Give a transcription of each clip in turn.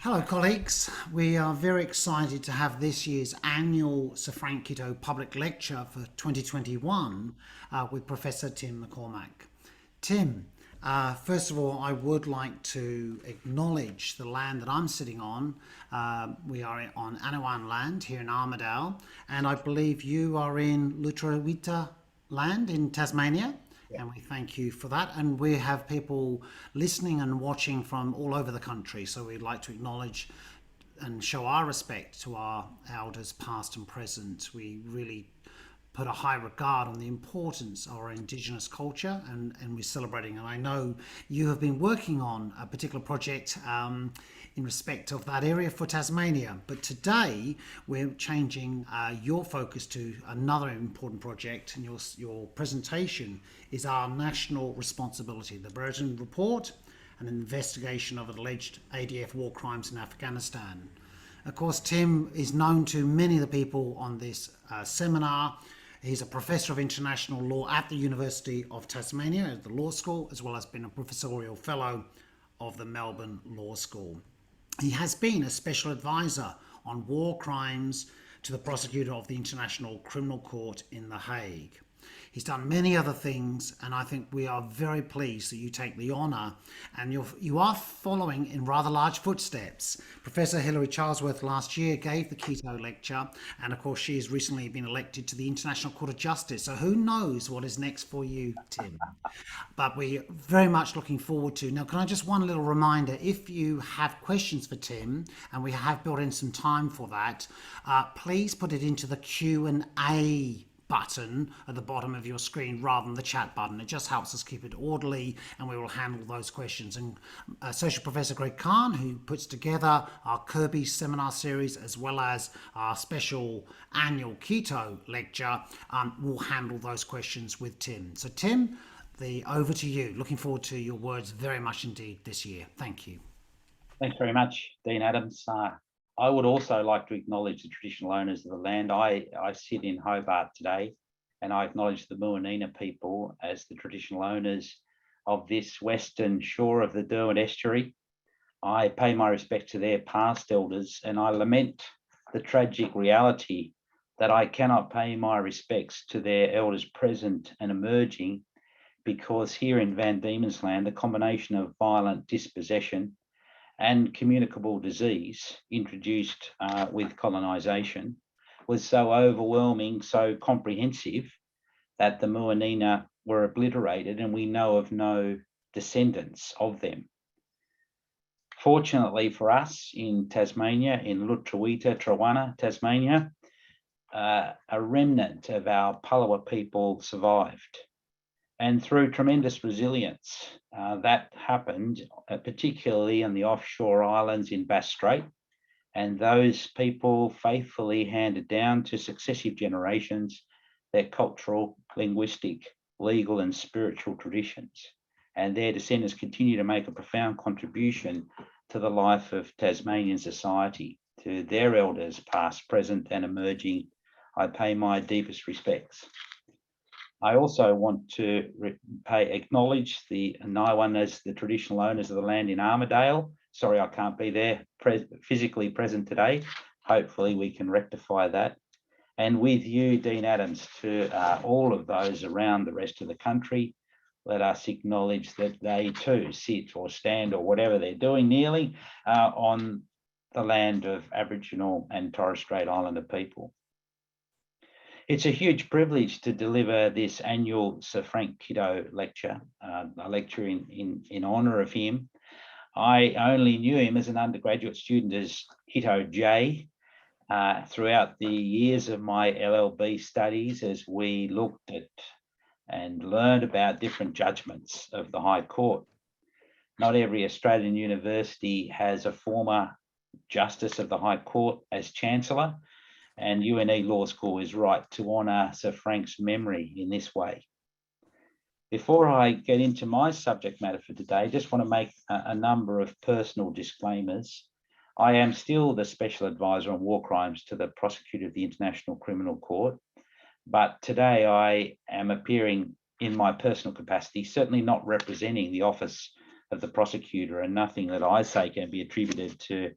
Hello colleagues, we are very excited to have this year's annual Sir Frank Kitto public lecture for 2021 with Professor Tim McCormack. Tim, first of all, I would like to acknowledge the land that I'm sitting on. We are on Anawan land here in Armidale, and I believe you are in Lutruwita land in Tasmania. And we thank you for that. And we have people listening and watching from all over the country. So we'd like to acknowledge and show our respect to our elders, past and present. We really put a high regard on the importance of our Indigenous culture, and we're celebrating. And I know you have been working on a particular project in respect of that area for Tasmania. But today we're changing your focus to another important project, and your presentation is our national responsibility, the Brereton report, an investigation of alleged ADF war crimes in Afghanistan. Of course, Tim is known to many of the people on this seminar. He's a professor of international law at the University of Tasmania at the law school, as well as being a professorial fellow of the Melbourne Law School. He has been a special advisor on war crimes to the prosecutor of the International Criminal Court in The Hague. He's done many other things, and I think we are very pleased that you take the honour, and you are following in rather large footsteps. Professor Hilary Charlesworth last year gave the Kitto lecture, and of course she has recently been elected to the International Court of Justice, so who knows what is next for you, Tim. But we're very much looking forward to. Now, can I just one little reminder, if you have questions for Tim, and we have built in some time for that, please put it into the Q&A button at the bottom of your screen rather than the chat button. It just helps us keep it orderly, and we will handle those questions. And Associate Professor Greg Kahn, who puts together our Kirby seminar series as well as our special annual Kitto lecture, will handle those questions with Tim. So Tim, over to you. Looking forward to your words very much indeed this year. Thank you. Thanks very much, Dean Adams. I would also like to acknowledge the traditional owners of the land. I sit in Hobart today, and I acknowledge the Muanina people as the traditional owners of this western shore of the Derwent Estuary. I pay my respect to their past elders, and I lament the tragic reality that I cannot pay my respects to their elders present and emerging, because here in Van Diemen's Land, the combination of violent dispossession and communicable disease introduced with colonisation was so overwhelming, so comprehensive, that the Muanina were obliterated, and we know of no descendants of them. Fortunately for us in Tasmania, in Lutruwita, Trawana, Tasmania, a remnant of our Palawa people survived. And through tremendous resilience, that happened particularly in the offshore islands in Bass Strait, and those people faithfully handed down to successive generations their cultural, linguistic, legal and spiritual traditions. And their descendants continue to make a profound contribution to the life of Tasmanian society. To their elders, past, present and emerging, I pay my deepest respects. I also want to acknowledge the Naiwan as the traditional owners of the land in Armidale. Sorry, I can't be there physically present today. Hopefully we can rectify that. And with you, Dean Adams, to all of those around the rest of the country, let us acknowledge that they too sit or stand or whatever they're doing, kneeling on the land of Aboriginal and Torres Strait Islander people. It's a huge privilege to deliver this annual Sir Frank Kitto lecture, a lecture in honour of him. I only knew him as an undergraduate student as Kitto J throughout the years of my LLB studies, as we looked at and learned about different judgments of the High Court. Not every Australian university has a former Justice of the High Court as Chancellor, and UNE Law School is right to honour Sir Frank's memory in this way. Before I get into my subject matter for today, I just want to make a number of personal disclaimers. I am still the Special Advisor on War Crimes to the Prosecutor of the International Criminal Court, but today I am appearing in my personal capacity, certainly not representing the Office of the Prosecutor, and nothing that I say can be attributed to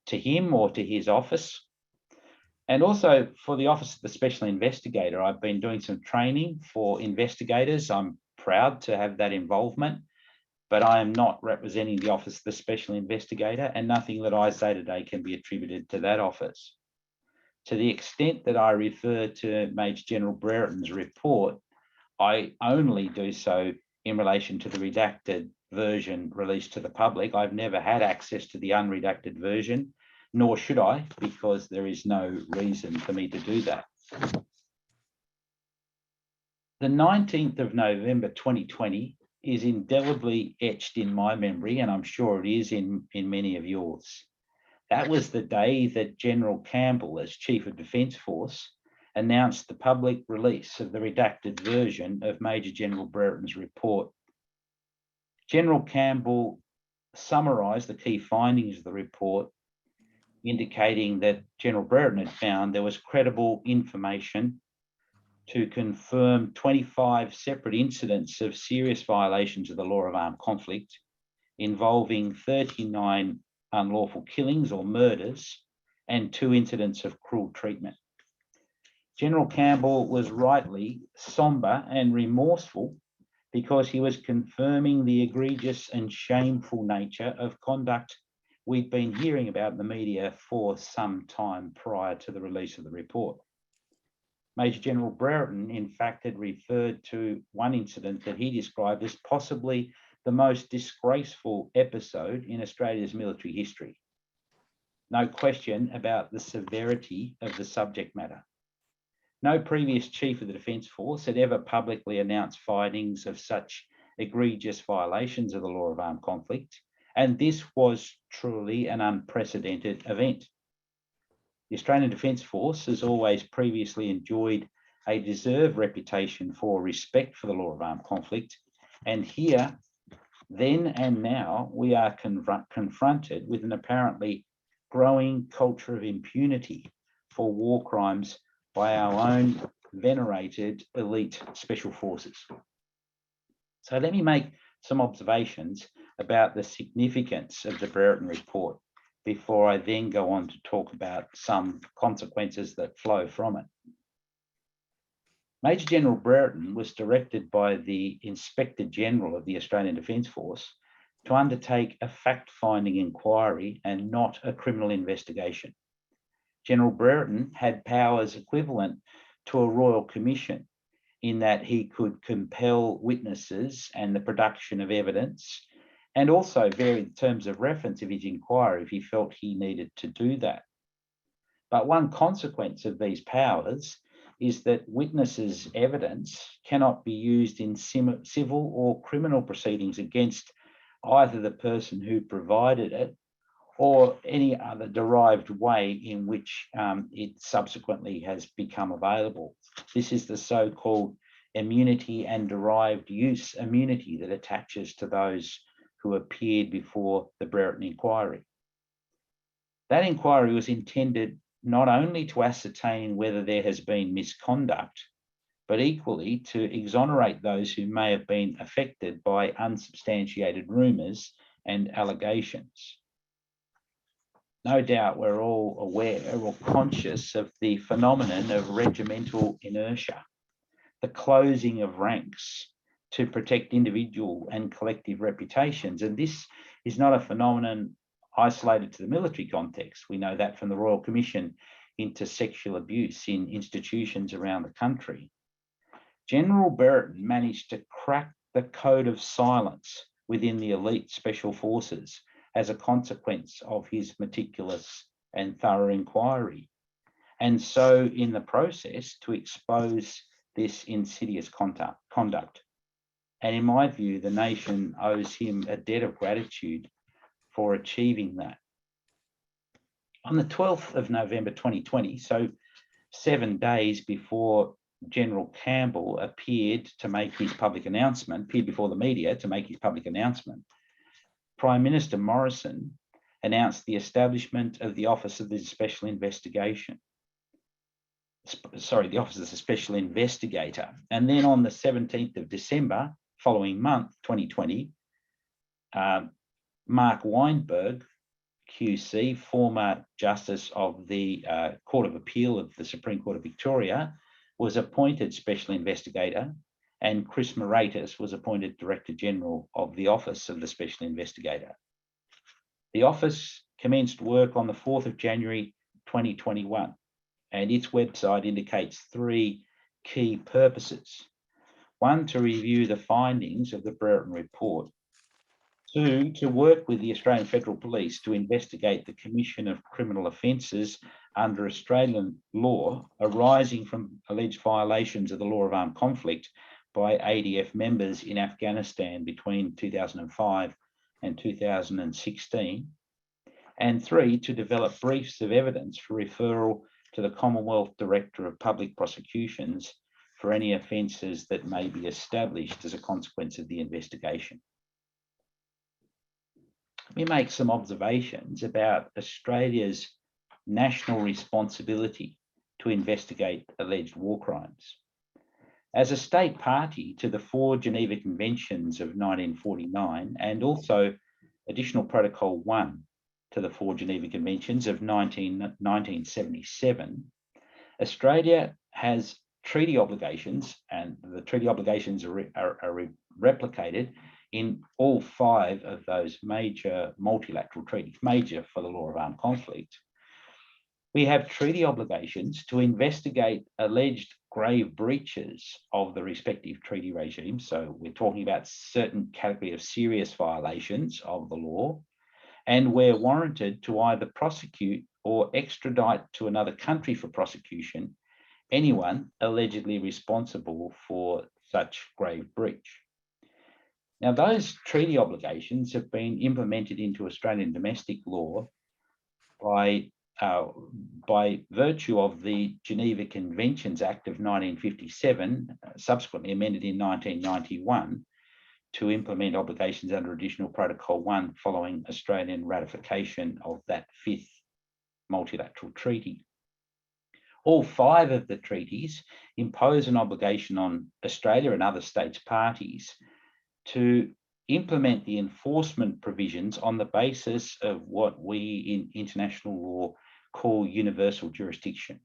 to him or to his office. And also for the Office of the Special Investigator, I've been doing some training for investigators. I'm proud to have that involvement, but I am not representing the Office of the Special Investigator, and nothing that I say today can be attributed to that office. To the extent that I refer to Maj Gen Brereton's report, I only do so in relation to the redacted version released to the public. I've never had access to the unredacted version, nor should I, because there is no reason for me to do that. The 19th of November 2020 is indelibly etched in my memory, and I'm sure it is in many of yours. That was the day that General Campbell, as Chief of Defence Force, announced the public release of the redacted version of Major General Brereton's report. General Campbell summarised the key findings of the report, indicating that General Brereton had found there was credible information to confirm 25 separate incidents of serious violations of the law of armed conflict, involving 39 unlawful killings or murders and 2 incidents of cruel treatment. General Campbell was rightly sombre and remorseful because he was confirming the egregious and shameful nature of conduct we've been hearing about in the media for some time prior to the release of the report. Major General Brereton, in fact, had referred to one incident that he described as possibly the most disgraceful episode in Australia's military history. No question about the severity of the subject matter. No previous Chief of the Defence Force had ever publicly announced findings of such egregious violations of the law of armed conflict, and this was truly an unprecedented event. The Australian Defence Force has always previously enjoyed a deserved reputation for respect for the law of armed conflict, and here, then and now, we are confronted with an apparently growing culture of impunity for war crimes by our own venerated elite special forces. So let me make some observations about the significance of the Brereton report before I then go on to talk about some consequences that flow from it. Major General Brereton was directed by the Inspector General of the Australian Defence Force to undertake a fact-finding inquiry and not a criminal investigation. General Brereton had powers equivalent to a royal commission in that he could compel witnesses and the production of evidence, and also vary the terms of reference of his inquiry if he felt he needed to do that. But one consequence of these powers is that witnesses' evidence cannot be used in civil or criminal proceedings against either the person who provided it or any other derived way in which it subsequently has become available. This is the so-called immunity and derived use immunity that attaches to those who appeared before the Brereton inquiry. That inquiry was intended not only to ascertain whether there has been misconduct, but equally to exonerate those who may have been affected by unsubstantiated rumours and allegations. No doubt we're all aware or conscious of the phenomenon of regimental inertia, the closing of ranks to protect individual and collective reputations. And this is not a phenomenon isolated to the military context. We know that from the Royal Commission into Sexual Abuse in institutions around the country. General Brereton managed to crack the code of silence within the elite special forces as a consequence of his meticulous and thorough inquiry, and so in the process to expose this insidious conduct. And in my view, the nation owes him a debt of gratitude for achieving that. On the 12th of November 2020, so 7 days before General Campbell appeared before the media to make his public announcement, Prime Minister Morrison announced the establishment of the Office of the Special Investigator. And then on the 17th of December, following month, 2020, Mark Weinberg, QC, former Justice of the Court of Appeal of the Supreme Court of Victoria, was appointed Special Investigator, and Chris Moratis was appointed Director General of the Office of the Special Investigator. The office commenced work on the 4th of January 2021, and its website indicates 3 key purposes. 1, to review the findings of the Brereton report. 2, to work with the Australian Federal Police to investigate the commission of criminal offences under Australian law arising from alleged violations of the law of armed conflict by ADF members in Afghanistan between 2005 and 2016. And 3, to develop briefs of evidence for referral to the Commonwealth Director of Public Prosecutions for any offences that may be established as a consequence of the investigation. Let me make some observations about Australia's national responsibility to investigate alleged war crimes. As a state party to the 4 Geneva Conventions of 1949 and also Additional Protocol 1 to the 4 Geneva Conventions of 1977, Australia has treaty obligations, and the treaty obligations are replicated in all 5 of those major multilateral treaties, major for the law of armed conflict. We have treaty obligations to investigate alleged grave breaches of the respective treaty regimes. So we're talking about certain category of serious violations of the law, and we're warranted to either prosecute or extradite to another country for prosecution anyone allegedly responsible for such grave breach. Now, those treaty obligations have been implemented into Australian domestic law by virtue of the Geneva Conventions Act of 1957, subsequently amended in 1991, to implement obligations under Additional Protocol 1 following Australian ratification of that 5th multilateral treaty. All 5 of the treaties impose an obligation on Australia and other states parties to implement the enforcement provisions on the basis of what we in international law call universal jurisdiction.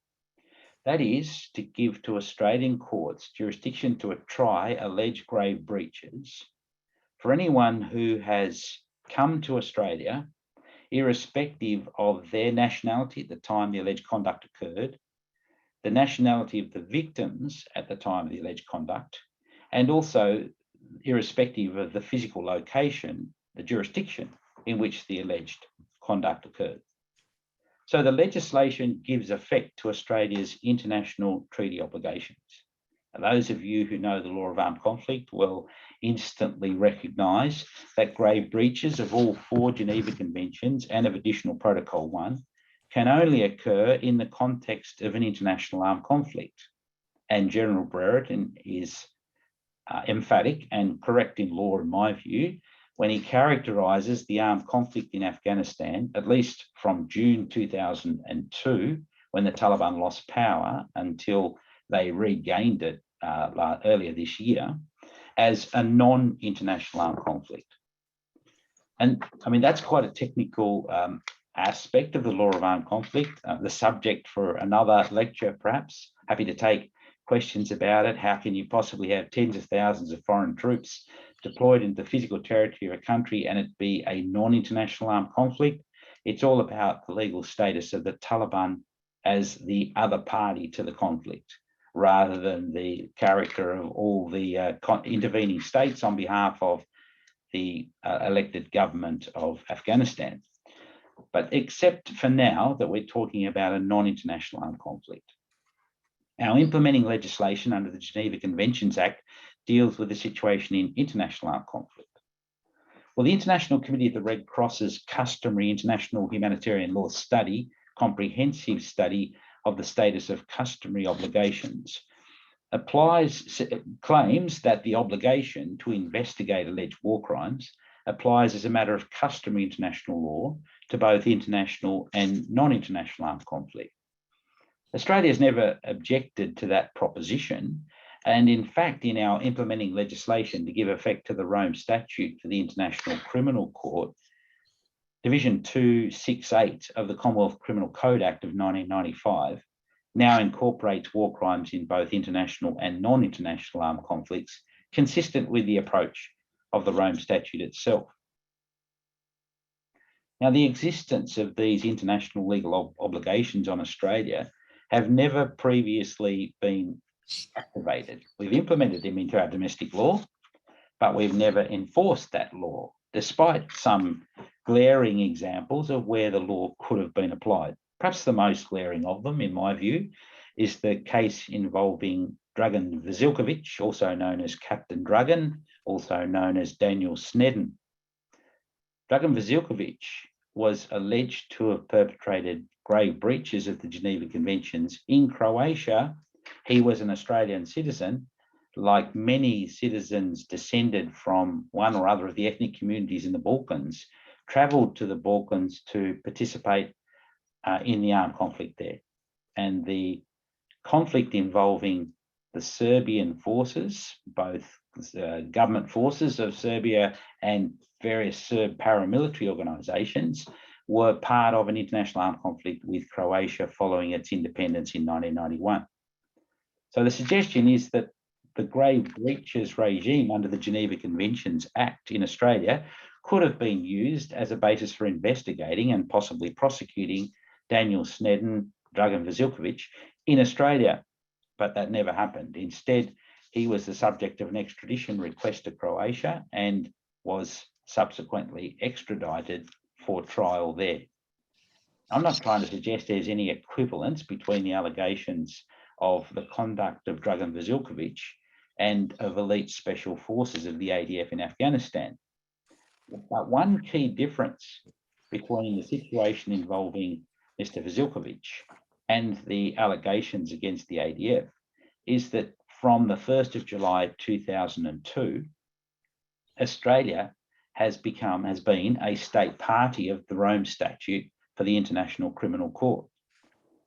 That is, to give to Australian courts jurisdiction to try alleged grave breaches for anyone who has come to Australia, irrespective of their nationality at the time the alleged conduct occurred, the nationality of the victims at the time of the alleged conduct, and also irrespective of the physical location, the jurisdiction in which the alleged conduct occurred. So the legislation gives effect to Australia's international treaty obligations. And those of you who know the law of armed conflict will instantly recognise that grave breaches of all 4 Geneva Conventions and of Additional Protocol 1 can only occur in the context of an international armed conflict. And General Brereton is emphatic and correct in law, in my view, when he characterises the armed conflict in Afghanistan, at least from June 2002, when the Taliban lost power, until they regained it earlier this year, as a non-international armed conflict. And I mean, that's quite a technical aspect of the law of armed conflict, the subject for another lecture, perhaps. Happy to take questions about it. How can you possibly have tens of thousands of foreign troops deployed into the physical territory of a country and it be a non-international armed conflict? It's all about the legal status of the Taliban as the other party to the conflict, rather than the character of all the intervening states on behalf of the elected government of Afghanistan. But except for now that we're talking about a non-international armed conflict. Our implementing legislation under the Geneva Conventions Act deals with the situation in international armed conflict. Well, the International Committee of the Red Cross's customary international humanitarian law study, comprehensive study of the status of customary obligations, claims that the obligation to investigate alleged war crimes applies as a matter of customary international law to both international and non-international armed conflict. Australia has never objected to that proposition, and in fact, in our implementing legislation to give effect to the Rome Statute for the International Criminal Court, Division 268 of the Commonwealth Criminal Code Act of 1995 now incorporates war crimes in both international and non-international armed conflicts, consistent with the approach of the Rome Statute itself. Now, the existence of these international legal obligations on Australia have never previously been activated. We've implemented them into our domestic law, but we've never enforced that law, despite some glaring examples of where the law could have been applied. Perhaps the most glaring of them, in my view, is the case involving Dragan Vasilkovic, also known as Captain Dragan, also known as Daniel Snedden. Dragan Vasilkovic was alleged to have perpetrated grave breaches of the Geneva Conventions in Croatia. He was an Australian citizen. Like many citizens descended from one or other of the ethnic communities in the Balkans, travelled to the Balkans to participate in the armed conflict there. And the conflict involving the Serbian forces, both government forces of Serbia and various Serb paramilitary organisations, were part of an international armed conflict with Croatia following its independence in 1991. So the suggestion is that the grave breaches regime under the Geneva Conventions Act in Australia could have been used as a basis for investigating and possibly prosecuting Daniel Snedden, Dragan Vasilkovic in Australia, but that never happened. Instead, he was the subject of an extradition request to Croatia and was subsequently extradited for trial there. I'm not trying to suggest there's any equivalence between the allegations of the conduct of Dragan Vasilkovic and of elite special forces of the ADF in Afghanistan. But one key difference between the situation involving Mr. Vasilkovic and the allegations against the ADF is that from the 1st of July 2002, Australia has been a state party of the Rome Statute for the International Criminal Court.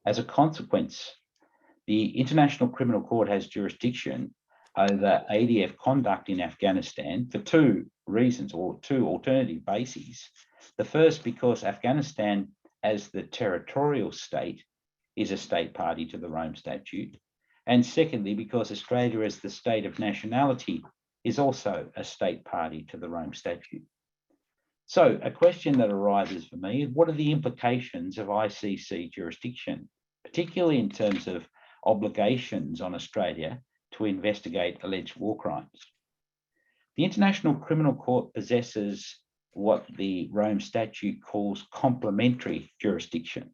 As a consequence, the International Criminal Court has jurisdiction over ADF conduct in Afghanistan for two reasons, or two alternative bases. The first, because Afghanistan as the territorial state is a state party to the Rome Statute. And secondly, because Australia as the state of nationality is also a state party to the Rome Statute. So a question that arises for me is, what are the implications of ICC jurisdiction, particularly in terms of obligations on Australia to investigate alleged war crimes? The International Criminal Court possesses what the Rome Statute calls complementary jurisdiction.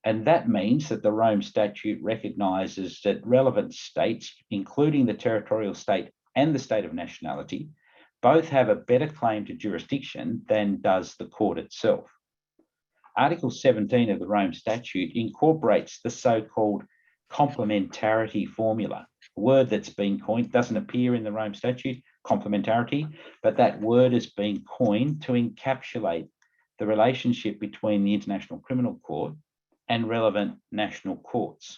And that means that the Rome Statute recognises that relevant states, including the territorial state and the state of nationality, both have a better claim to jurisdiction than does the court itself. Article 17 of the Rome Statute incorporates the so-called complementarity formula, a word that's been coined, doesn't appear in the Rome Statute, complementarity, but that word has been coined to encapsulate the relationship between the International Criminal Court and relevant national courts.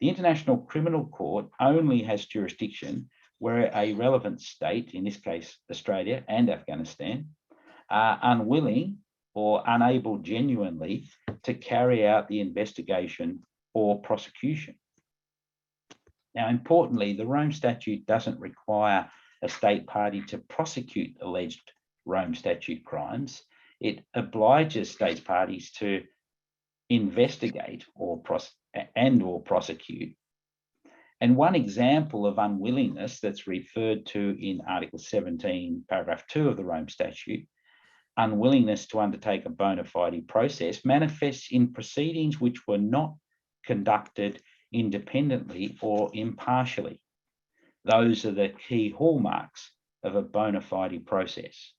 The International Criminal Court only has jurisdiction where a relevant state, in this case Australia and Afghanistan, are unwilling or unable genuinely to carry out the investigation or prosecution. Now, importantly, the Rome Statute doesn't require a state party to prosecute alleged Rome Statute crimes. It obliges state parties to investigate or prosecute. And one example of unwillingness that's referred to in Article 17, paragraph 2 of the Rome Statute, unwillingness to undertake a bona fide process, manifests in proceedings which were not conducted independently or impartially. Those are the key hallmarks of a bona fide process.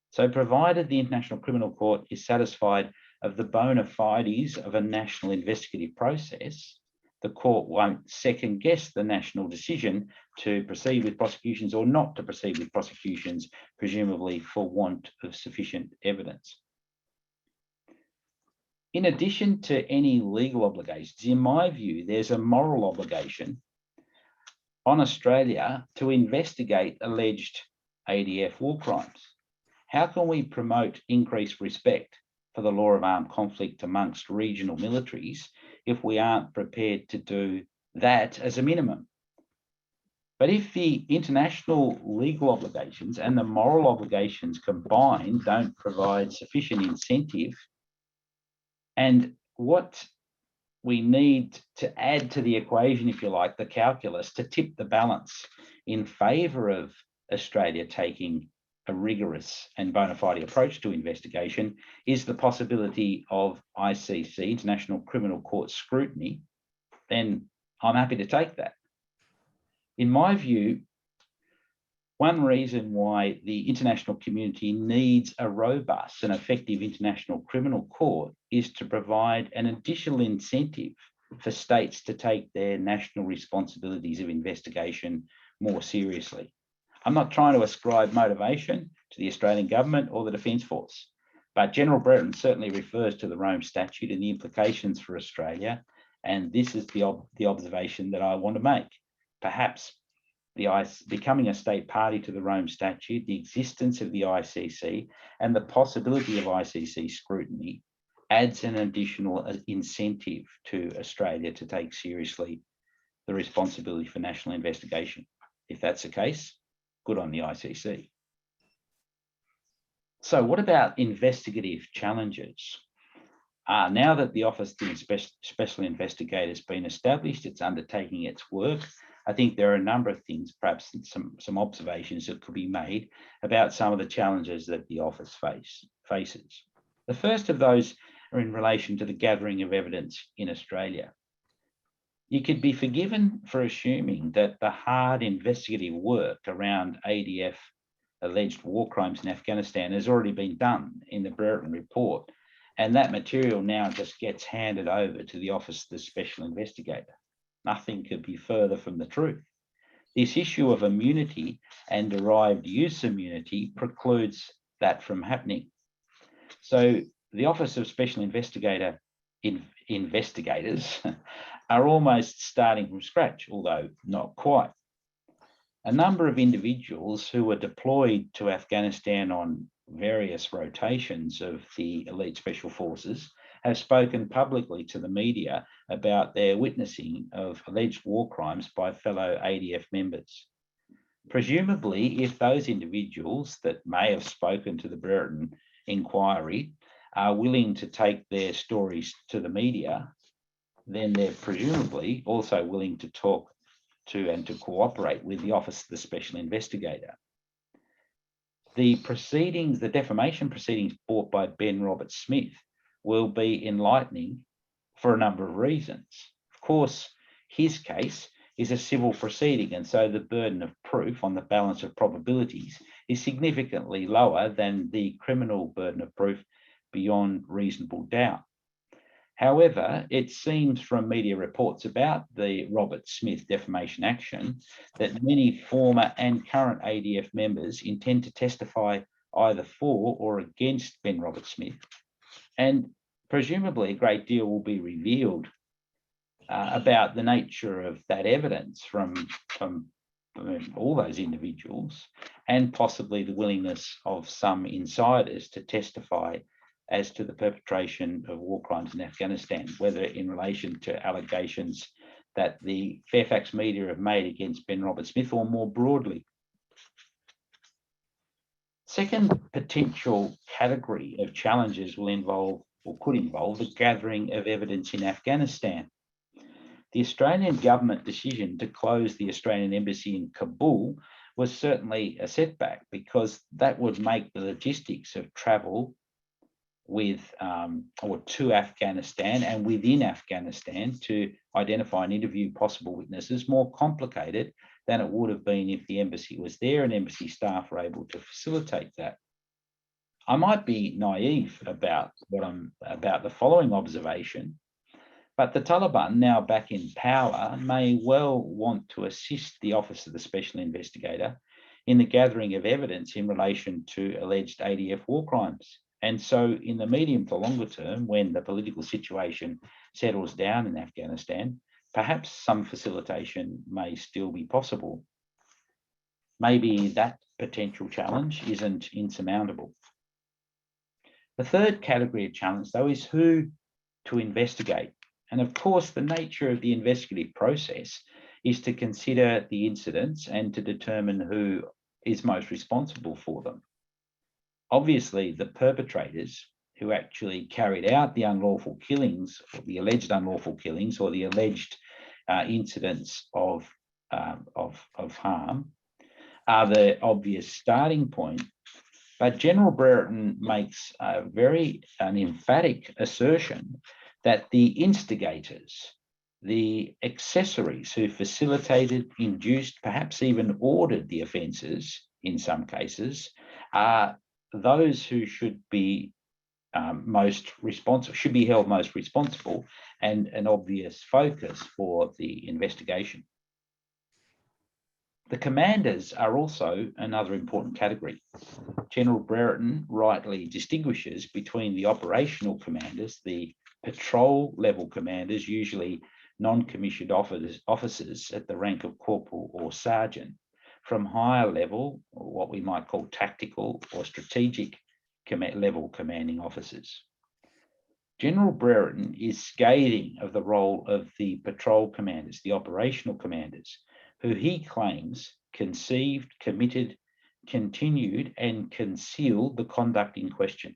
So provided the International Criminal Court is satisfied of the bona fides of a national investigative process, the court won't second guess the national decision to proceed with prosecutions or not to proceed with prosecutions, presumably for want of sufficient evidence. In addition to any legal obligations, in my view, there's a moral obligation on Australia to investigate alleged ADF war crimes. How can we promote increased respect for the law of armed conflict amongst regional militaries if we aren't prepared to do that as a minimum? But if the international legal obligations and the moral obligations combined don't provide sufficient incentive, and what we need to add to the equation, if you like, the calculus, to tip the balance in favour of Australia taking a rigorous and bona fide approach to investigation, is the possibility of ICC, International Criminal Court scrutiny, then I'm happy to take that. In my view, one reason why the international community needs a robust and effective international criminal court is to provide an additional incentive for states to take their national responsibilities of investigation more seriously. I'm not trying to ascribe motivation to the Australian government or the Defence Force, but General Brereton certainly refers to the Rome Statute and the implications for Australia, and this is the observation that I want to make. Perhaps becoming a state party to the Rome Statute, the existence of the ICC, and the possibility of ICC scrutiny adds an additional incentive to Australia to take seriously the responsibility for national investigation. If that's the case, good on the ICC. So what about investigative challenges? Now that the Office of the Special Investigator has been established, it's undertaking its work. I think there are a number of things, perhaps some observations that could be made about some of the challenges that the Office faces. The first of those are in relation to the gathering of evidence in Australia. You could be forgiven for assuming that the hard investigative work around ADF alleged war crimes in Afghanistan has already been done in the Brereton report, and that material now just gets handed over to the Office of the Special Investigator. Nothing could be further from the truth. This issue of immunity and derived use immunity precludes that from happening. So the Office of Special Investigator investigators are almost starting from scratch, although not quite. A number of individuals who were deployed to Afghanistan on various rotations of the elite special forces have spoken publicly to the media about their witnessing of alleged war crimes by fellow ADF members. Presumably, if those individuals that may have spoken to the Brereton inquiry are willing to take their stories to the media, then they're presumably also willing to talk to and to cooperate with the Office of the Special Investigator. The proceedings, the defamation proceedings brought by Ben Roberts-Smith will be enlightening for a number of reasons. Of course, his case is a civil proceeding, and so the burden of proof on the balance of probabilities is significantly lower than the criminal burden of proof beyond reasonable doubt. However, it seems from media reports about the Roberts-Smith defamation action that many former and current ADF members intend to testify either for or against Ben Roberts-Smith, and presumably a great deal will be revealed about the nature of that evidence from all those individuals, and possibly the willingness of some insiders to testify as to the perpetration of war crimes in Afghanistan, whether in relation to allegations that the Fairfax media have made against Ben Roberts-Smith or more broadly. Second potential category of challenges will involve, or could involve, the gathering of evidence in Afghanistan. The Australian government decision to close the Australian embassy in Kabul was certainly a setback, because that would make the logistics of travel with or to Afghanistan and within Afghanistan to identify and interview possible witnesses more complicated than it would have been if the embassy was there and embassy staff were able to facilitate that. I might be naive about the following observation, but the Taliban, now back in power, may well want to assist the Office of the Special Investigator in the gathering of evidence in relation to alleged ADF war crimes. And so in the medium to longer term, when the political situation settles down in Afghanistan, perhaps some facilitation may still be possible. Maybe that potential challenge isn't insurmountable. The third category of challenge, though, is who to investigate. And of course, the nature of the investigative process is to consider the incidents and to determine who is most responsible for them. Obviously, the perpetrators who actually carried out the unlawful killings, or the alleged unlawful killings, or the alleged incidents of harm, are the obvious starting point. But General Brereton makes an emphatic assertion that the instigators, the accessories who facilitated, induced, perhaps even ordered the offences in some cases, are those who should be most responsible, should be held most responsible, and an obvious focus for the investigation. The commanders are also another important category. General Brereton rightly distinguishes between the operational commanders, the patrol level commanders, usually non-commissioned officers at the rank of corporal or sergeant, from higher level, or what we might call tactical or strategic level commanding officers. General Brereton is scathing of the role of the patrol commanders, the operational commanders, who he claims conceived, committed, continued, and concealed the conduct in question.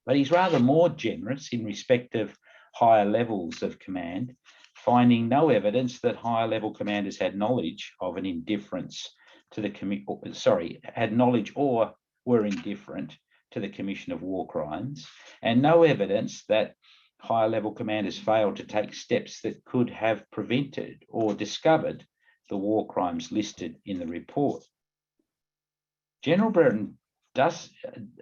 But he's rather more generous in respect of higher levels of command, finding no evidence that higher level commanders had knowledge of an indifference to the had knowledge or were indifferent to the commission of war crimes, and no evidence that higher level commanders failed to take steps that could have prevented or discovered the war crimes listed in the report. General Brereton does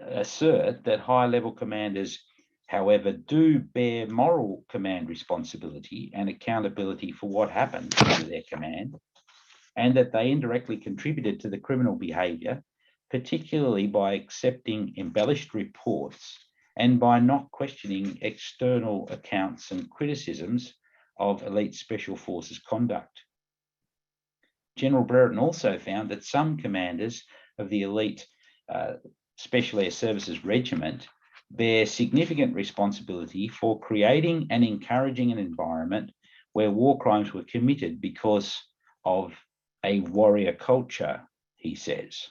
assert that higher level commanders, however, do bear moral command responsibility and accountability for what happened to their command, and that they indirectly contributed to the criminal behaviour, particularly by accepting embellished reports and by not questioning external accounts and criticisms of elite special forces conduct. General Brereton also found that some commanders of the elite Special Air Services Regiment bear significant responsibility for creating and encouraging an environment where war crimes were committed because of a warrior culture, he says.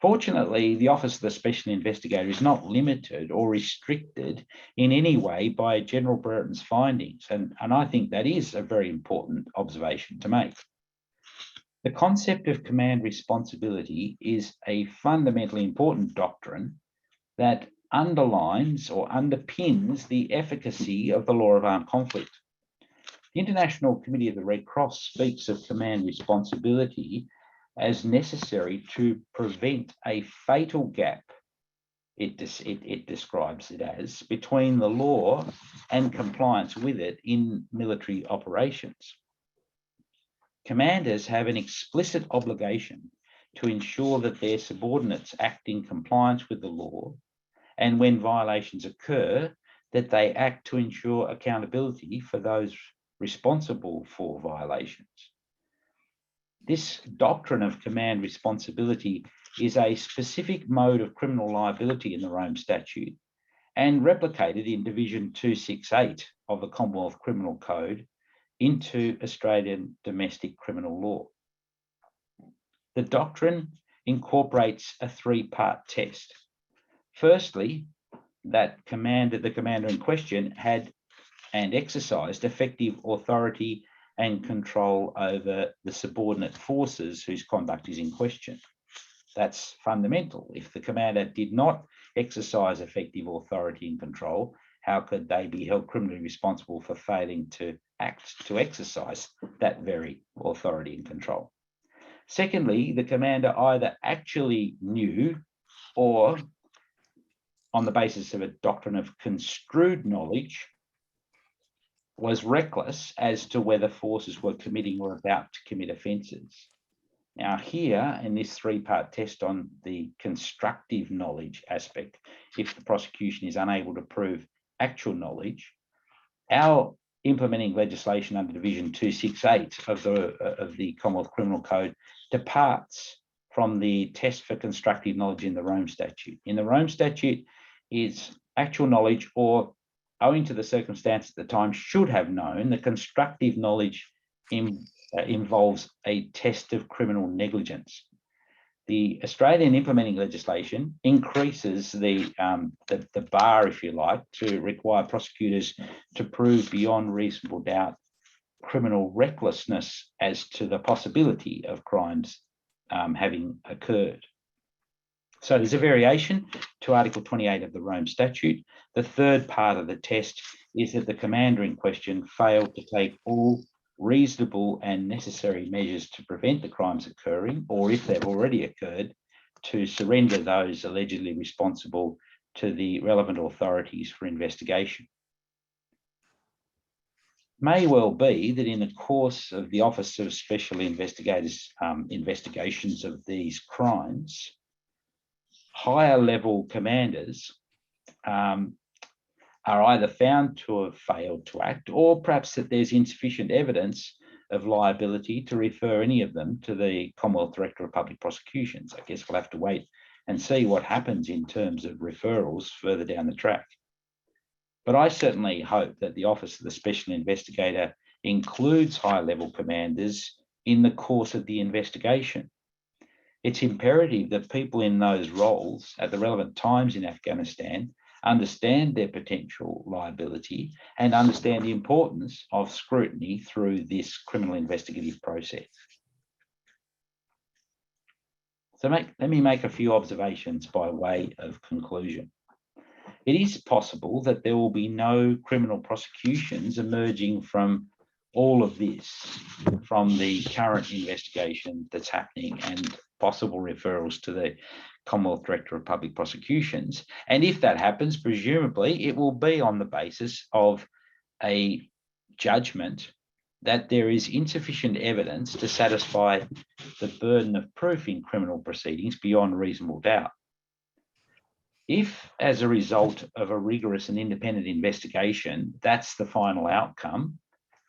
Fortunately, the Office of the Special Investigator is not limited or restricted in any way by General Brereton's findings, and I think that is a very important observation to make. The concept of command responsibility is a fundamentally important doctrine that underlines or underpins the efficacy of the law of armed conflict. The International Committee of the Red Cross speaks of command responsibility as necessary to prevent a fatal gap, it describes it as, between the law and compliance with it in military operations. Commanders have an explicit obligation to ensure that their subordinates act in compliance with the law, and when violations occur, that they act to ensure accountability for those responsible for violations. This doctrine of command responsibility is a specific mode of criminal liability in the Rome Statute and replicated in Division 268 of the Commonwealth Criminal Code into Australian domestic criminal law. The doctrine incorporates a three-part test. Firstly, that the commander in question had and exercised effective authority and control over the subordinate forces whose conduct is in question. That's fundamental. If the commander did not exercise effective authority and control, how could they be held criminally responsible for failing to exercise that very authority and control? Secondly, the commander either actually knew or, on the basis of a doctrine of construed knowledge, was reckless as to whether forces were committing or about to commit offences. Now here, in this three-part test on the constructive knowledge aspect, if the prosecution is unable to prove actual knowledge, our implementing legislation under Division 268 of the Commonwealth Criminal Code departs from the test for constructive knowledge in the Rome Statute. In the Rome Statute, is actual knowledge, or owing to the circumstance at the time, should have known. The constructive knowledge involves a test of criminal negligence. The Australian implementing legislation increases the bar, if you like, to require prosecutors to prove beyond reasonable doubt criminal recklessness as to the possibility of crimes having occurred. So there's a variation to Article 28 of the Rome Statute. The third part of the test is that the commander in question failed to take all reasonable and necessary measures to prevent the crimes occurring, or if they've already occurred, to surrender those allegedly responsible to the relevant authorities for investigation. May well be that in the course of the Office of Special Investigators' investigations of these crimes, higher level commanders are either found to have failed to act, or perhaps that there's insufficient evidence of liability to refer any of them to the Commonwealth Director of Public Prosecutions. I guess we'll have to wait and see what happens in terms of referrals further down the track. But I certainly hope that the Office of the Special Investigator includes high-level commanders in the course of the investigation. It's imperative that people in those roles at the relevant times in Afghanistan understand their potential liability and understand the importance of scrutiny through this criminal investigative process. So let me make a few observations by way of conclusion. It is possible that there will be no criminal prosecutions emerging from all of this, from the current investigation that's happening and possible referrals to the Commonwealth Director of Public Prosecutions. And if that happens, presumably it will be on the basis of a judgment that there is insufficient evidence to satisfy the burden of proof in criminal proceedings beyond reasonable doubt. If, as a result of a rigorous and independent investigation, that's the final outcome,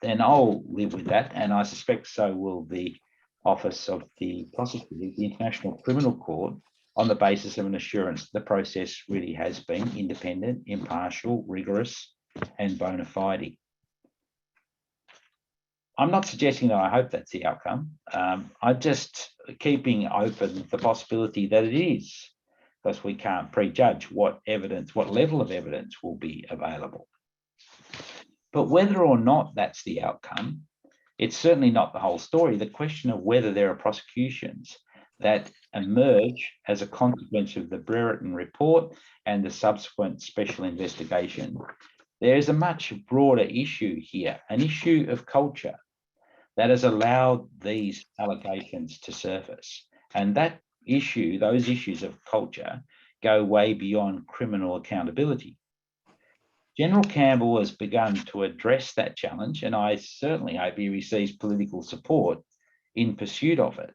then I'll live with that, and I suspect so will the Office of the Prosecutor, the International Criminal Court, on the basis of an assurance the process really has been independent, impartial, rigorous, and bona fide. I'm not suggesting that I hope that's the outcome. I'm just keeping open the possibility that it is, because we can't prejudge what evidence, what level of evidence will be available. But whether or not that's the outcome, it's certainly not the whole story. The question of whether there are prosecutions that emerge as a consequence of the Brereton report and the subsequent special investigation, there is a much broader issue here, an issue of culture that has allowed these allegations to surface. And that issue, those issues of culture, go way beyond criminal accountability. General Campbell has begun to address that challenge, and I certainly hope he receives political support in pursuit of it.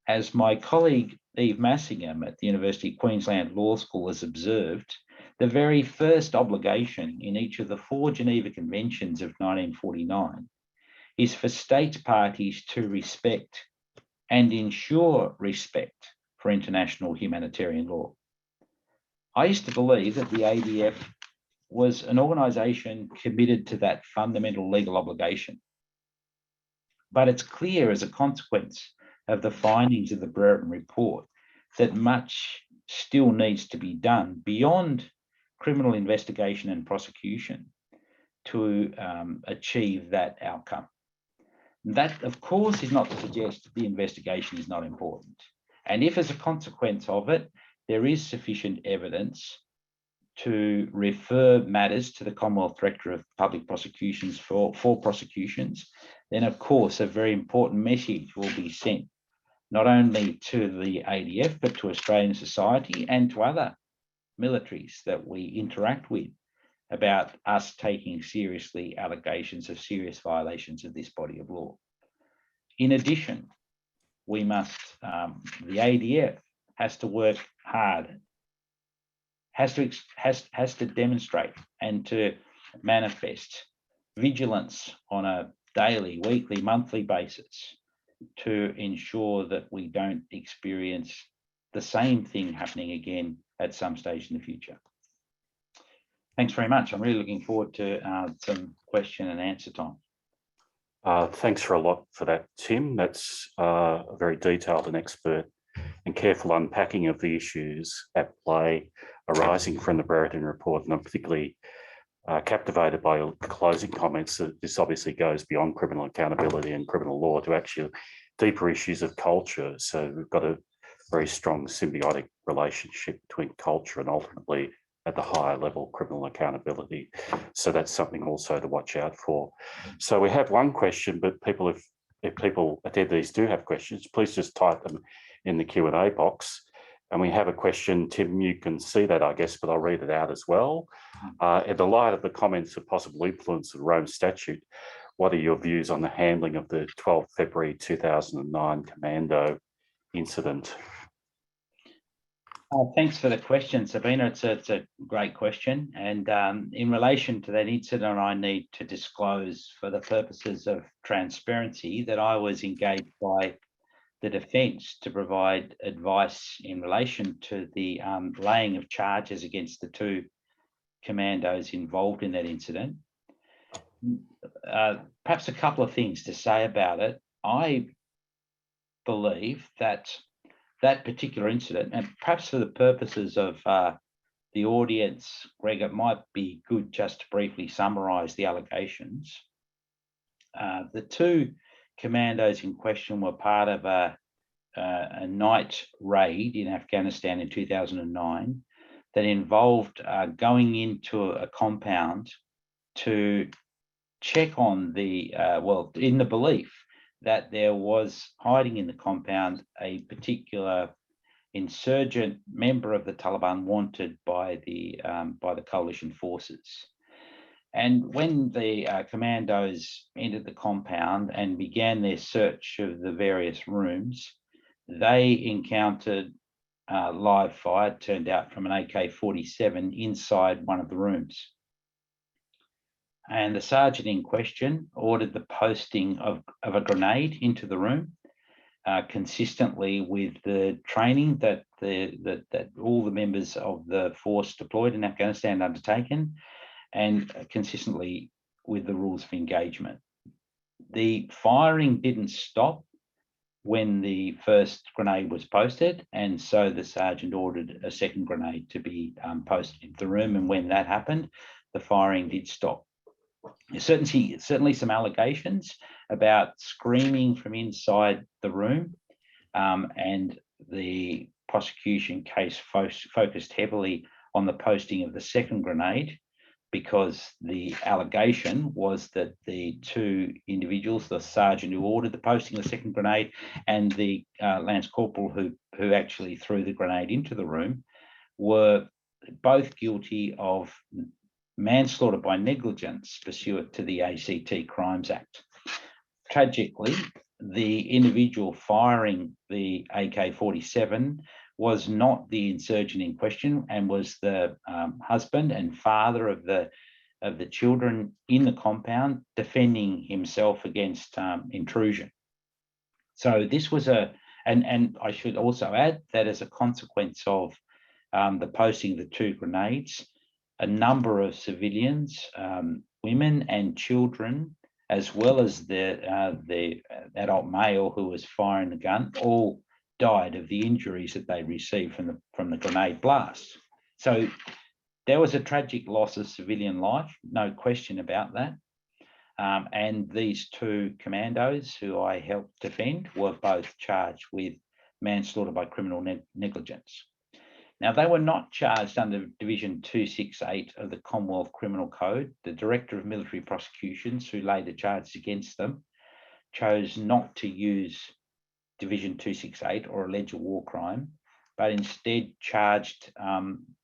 As my colleague Eve Massingham at the University of Queensland Law School has observed, the very first obligation in each of the 4 Geneva Conventions of 1949 is for state parties to respect and ensure respect for international humanitarian law. I used to believe that the ADF was an organisation committed to that fundamental legal obligation. But it's clear as a consequence of the findings of the Brereton report that much still needs to be done beyond criminal investigation and prosecution to achieve that outcome. That, of course, is not to suggest that the investigation is not important. And if, as a consequence of it, there is sufficient evidence to refer matters to the Commonwealth Director of Public Prosecutions for prosecutions, then, of course, a very important message will be sent, not only to the ADF, but to Australian society and to other militaries that we interact with, about us taking seriously allegations of serious violations of this body of law. In addition, we must, the ADF has to work hard, has to demonstrate and to manifest vigilance on a daily, weekly, monthly basis to ensure that we don't experience the same thing happening again at some stage in the future. Thanks very much. I'm really looking forward to some question and answer time. Thanks for a lot for that, Tim. That's a very detailed and expert and careful unpacking of the issues at play arising from the Brereton report. And I'm particularly captivated by your closing comments that this obviously goes beyond criminal accountability and criminal law to actually deeper issues of culture. So we've got a very strong symbiotic relationship between culture and ultimately at the higher level criminal accountability. So that's something also to watch out for. So we have one question, but people, if people attendees do have questions, please just type them in the Q&A box. And we have a question, Tim, you can see that, I guess, but I'll read it out as well. In the light of the comments of possible influence of the Rome Statute, what are your views on the handling of the 12 February 2009 Commando incident? Thanks for the question, Sabina. It's a great question. And in relation to that incident, I need to disclose for the purposes of transparency that I was engaged by the defence to provide advice in relation to the laying of charges against the two commandos involved in that incident. Perhaps a couple of things to say about it. I believe that that particular incident, and perhaps for the purposes of the audience, Greg, it might be good just to briefly summarise the allegations. The two commandos in question were part of a night raid in Afghanistan in 2009 that involved going into a compound to check on the, well, in the belief that there was hiding in the compound a particular insurgent member of the Taliban wanted by the coalition forces. And when the commandos entered the compound and began their search of the various rooms, they encountered live fire, it turned out from an AK-47 inside one of the rooms. And the sergeant in question ordered the posting of a grenade into the room, consistently with the training that all the members of the force deployed in Afghanistan undertaken, and consistently with the rules of engagement. The firing didn't stop when the first grenade was posted, and so the sergeant ordered a second grenade to be posted into the room, and when that happened, the firing did stop. There's certainly some allegations about screaming from inside the room, and the prosecution case focused heavily on the posting of the second grenade, because the allegation was that the two individuals, the sergeant who ordered the posting of the second grenade and the lance corporal who actually threw the grenade into the room, were both guilty of manslaughter by negligence pursuant to the AEDT Crimes Act. Tragically, the individual firing the AK-47 was not the insurgent in question, and was the husband and father of the children in the compound, defending himself against intrusion. So this was and I should also add that as a consequence of the posting of the two grenades, a number of civilians, women and children, as well as the adult male who was firing the gun, all died of the injuries that they received from the grenade blast. So there was a tragic loss of civilian life, no question about that. And these two commandos who I helped defend were both charged with manslaughter by criminal negligence. Now, they were not charged under Division 268 of the Commonwealth Criminal Code. The Director of Military Prosecutions, who laid the charges against them, chose not to use Division 268 or allege a war crime, but instead charged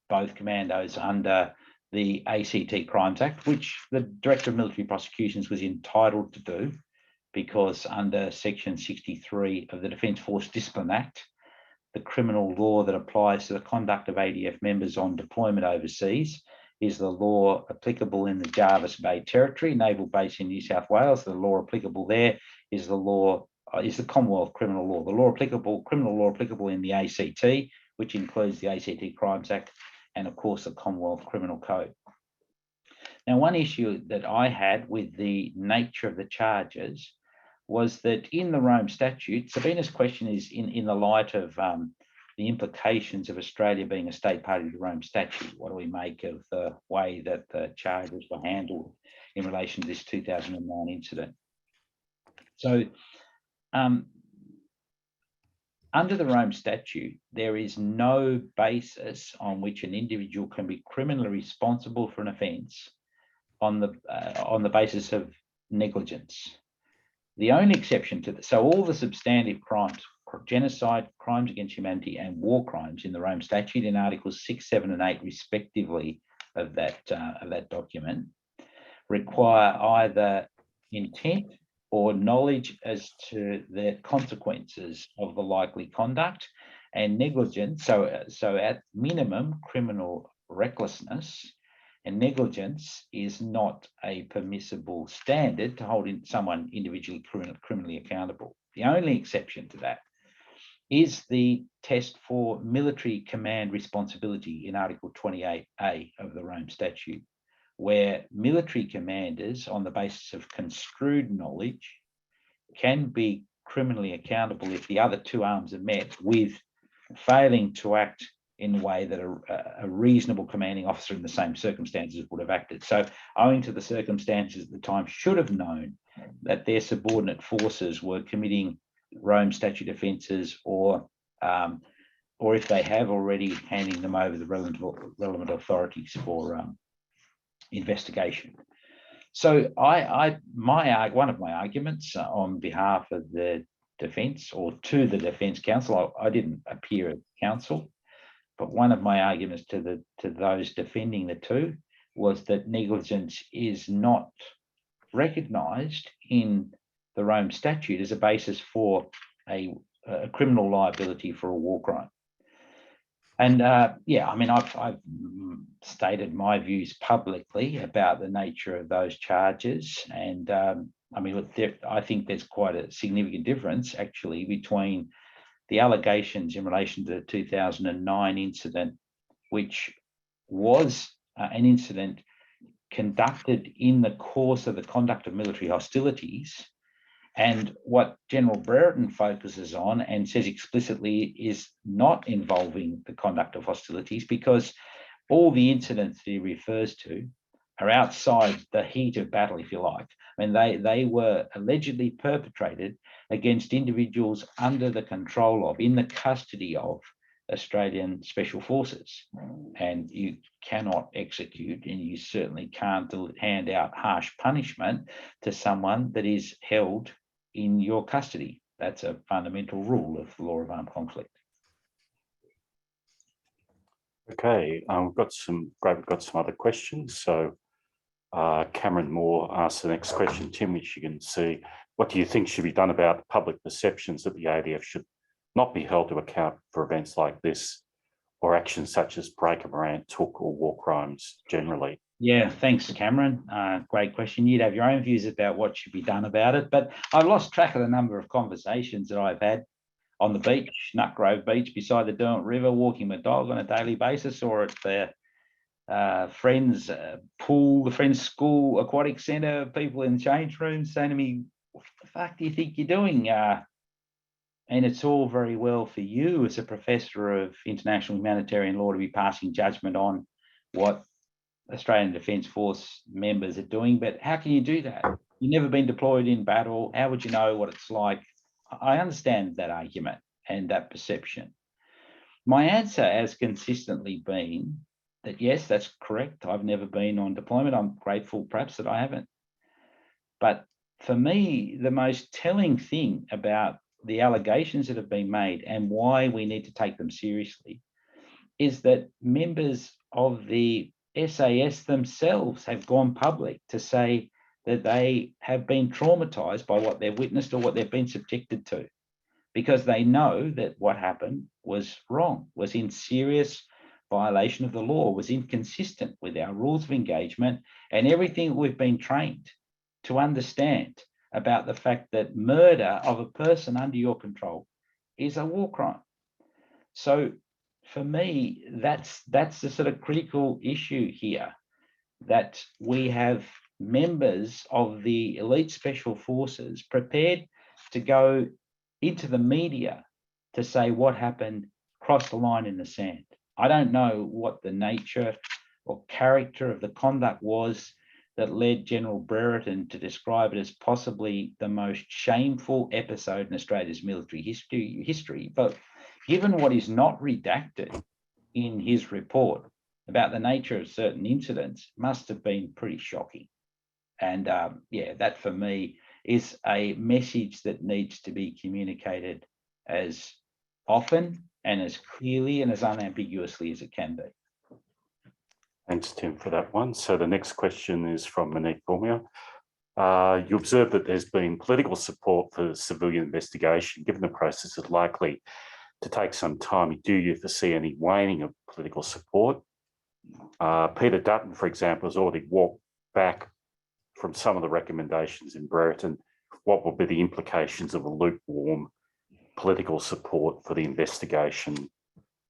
both commandos under the AEDT Crimes Act, which the Director of Military Prosecutions was entitled to do, because under Section 63 of the Defence Force Discipline Act, the criminal law that applies to the conduct of ADF members on deployment overseas is the law applicable in the Jervis Bay Territory, Naval Base in New South Wales. The law applicable there is the law is the Commonwealth criminal law, the law applicable, criminal law applicable in the ACT, which includes the ACT Crimes Act, and of course the Commonwealth Criminal Code. Now, one issue that I had with the nature of the charges was that in the Rome Statute, Sabina's question is in the light of the implications of Australia being a state party to the Rome Statute. What do we make of the way that the charges were handled in relation to this 2009 incident? So, under the Rome Statute, there is no basis on which an individual can be criminally responsible for an offence on the basis of negligence. The only exception to this, so all the substantive crimes, genocide, crimes against humanity, and war crimes in the Rome Statute in Articles 6, 7, and 8, respectively, of that document, require either intent or knowledge as to the consequences of the likely conduct, and negligence. So at minimum, criminal recklessness. And negligence is not a permissible standard to hold someone individually criminally accountable. The only exception to that is the test for military command responsibility in Article 28A of the Rome Statute, where military commanders, on the basis of construed knowledge, can be criminally accountable if the other two arms are met, with failing to act in a way that a reasonable commanding officer in the same circumstances would have acted. So, owing to the circumstances at the time, should have known that their subordinate forces were committing Rome Statute offences, or if they have already, handing them over the relevant authorities for investigation. So, one of my arguments on behalf of the defence, or to the Defence Counsel, I didn't appear as counsel, but one of my arguments to those defending the two was that negligence is not recognised in the Rome Statute as a basis for a criminal liability for a war crime. And yeah, I mean, I've stated my views publicly about the nature of those charges, and I mean, look, I think there's quite a significant difference actually between the allegations in relation to the 2009 incident, which was an incident conducted in the course of the conduct of military hostilities, and what General Brereton focuses on and says explicitly is not involving the conduct of hostilities, because all the incidents that he refers to are outside the heat of battle, if you like. I mean, they were allegedly perpetrated against individuals under the control of, in the custody of, Australian Special Forces. And you cannot execute, and you certainly can't hand out harsh punishment to someone that is held in your custody. That's a fundamental rule of the law of armed conflict. Okay, we've got some other questions. So Cameron Moore asks the next question, Tim, which you can see. What do you think should be done about public perceptions that the ADF should not be held to account for events like this, or actions such as Breaker Morant took, or war crimes generally? Yeah, thanks, Cameron. Great question. You'd have your own views about what should be done about it, but I've lost track of the number of conversations that I've had on the beach, Nutgrove Beach, beside the Derwent River, walking my dog on a daily basis, or at the friend's pool, the friend's school aquatic centre, people in change rooms saying to me, "What the fuck do you think you're doing?" And it's all very well for you as a professor of international humanitarian law to be passing judgment on what Australian Defence Force members are doing, but how can you do that? You've never been deployed in battle. How would you know what it's like? I understand that argument and that perception. My answer has consistently been that yes, that's correct. I've never been on deployment. I'm grateful perhaps that I haven't. But for me, the most telling thing about the allegations that have been made and why we need to take them seriously is that members of the SAS themselves have gone public to say that they have been traumatized by what they've witnessed or what they've been subjected to, because they know that what happened was wrong, was in serious violation of the law, was inconsistent with our rules of engagement and everything we've been trained to understand about the fact that murder of a person under your control is a war crime. So for me, that's the sort of critical issue here, that we have members of the elite special forces prepared to go into the media to say what happened, cross the line in the sand. I don't know what the nature or character of the conduct was that led General Brereton to describe it as possibly the most shameful episode in Australia's military history. But given what is not redacted in his report about the nature of certain incidents, must have been pretty shocking. And yeah, that for me is a message that needs to be communicated as often and as clearly and as unambiguously as it can be. Thanks, Tim, for that one. So the next question is from Monique Formia. You observe that there's been political support for civilian investigation. Given the process is likely to take some time, do you foresee any waning of political support? Peter Dutton, for example, has already walked back from some of the recommendations in Brereton. What will be the implications of a lukewarm political support for the investigation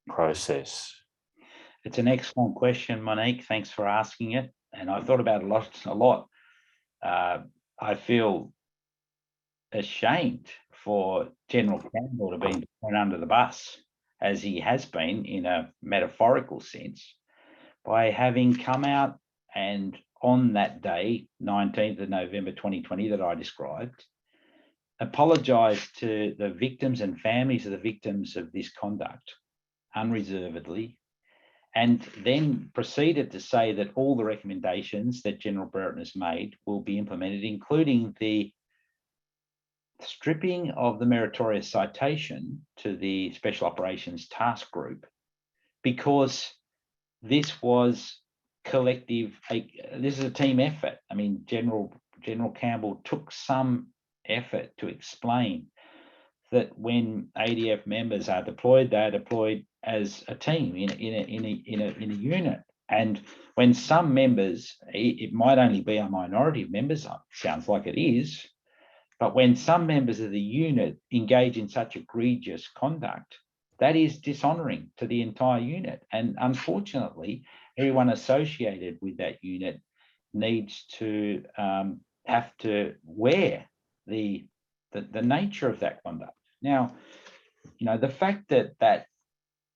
process? It's an excellent question, Monique. Thanks for asking it. And I've thought about it a lot. I feel ashamed for General Campbell to be thrown under the bus, as he has been in a metaphorical sense, by having come out and on that day, 19th of November 2020, that I described, apologised to the victims and families of the victims of this conduct unreservedly, and then proceeded to say that all the recommendations that General Brereton has made will be implemented, including the stripping of the meritorious citation to the Special Operations Task Group, because this was collective, this is a team effort. I mean, General Campbell took some effort to explain that when ADF members are deployed, they are deployed as a team in a unit. And when some members, it might only be a minority of members, sounds like it is, but when some members of the unit engage in such egregious conduct, that is dishonouring to the entire unit. And unfortunately, everyone associated with that unit needs to have to wear the nature of that conduct. Now, you know, the fact that that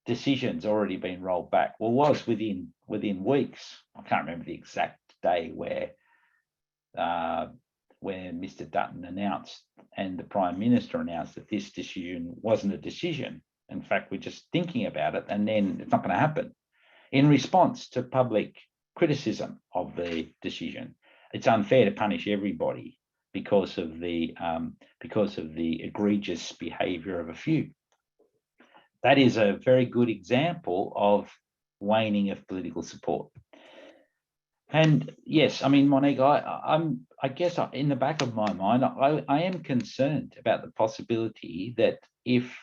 decision's already been rolled back, well, was within weeks. I can't remember the exact day where Mr. Dutton announced and the Prime Minister announced that this decision wasn't a decision. In fact, we're just thinking about it, and then it's not going to happen. In response to public criticism of the decision, it's unfair to punish everybody because of the egregious behaviour of a few. That is a very good example of waning of political support. And yes, I mean, Monique, I guess in the back of my mind, I am concerned about the possibility that if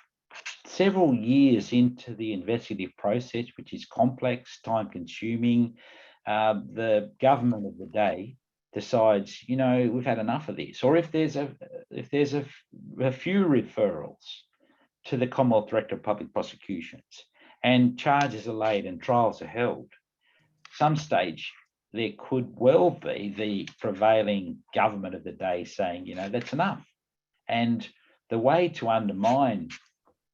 several years into the investigative process, which is complex, time-consuming, the government of the day decides, you know, we've had enough of this, or if there's a few referrals to the Commonwealth Director of Public Prosecutions and charges are laid and trials are held, some stage there could well be the prevailing government of the day saying, you know, that's enough. And the way to undermine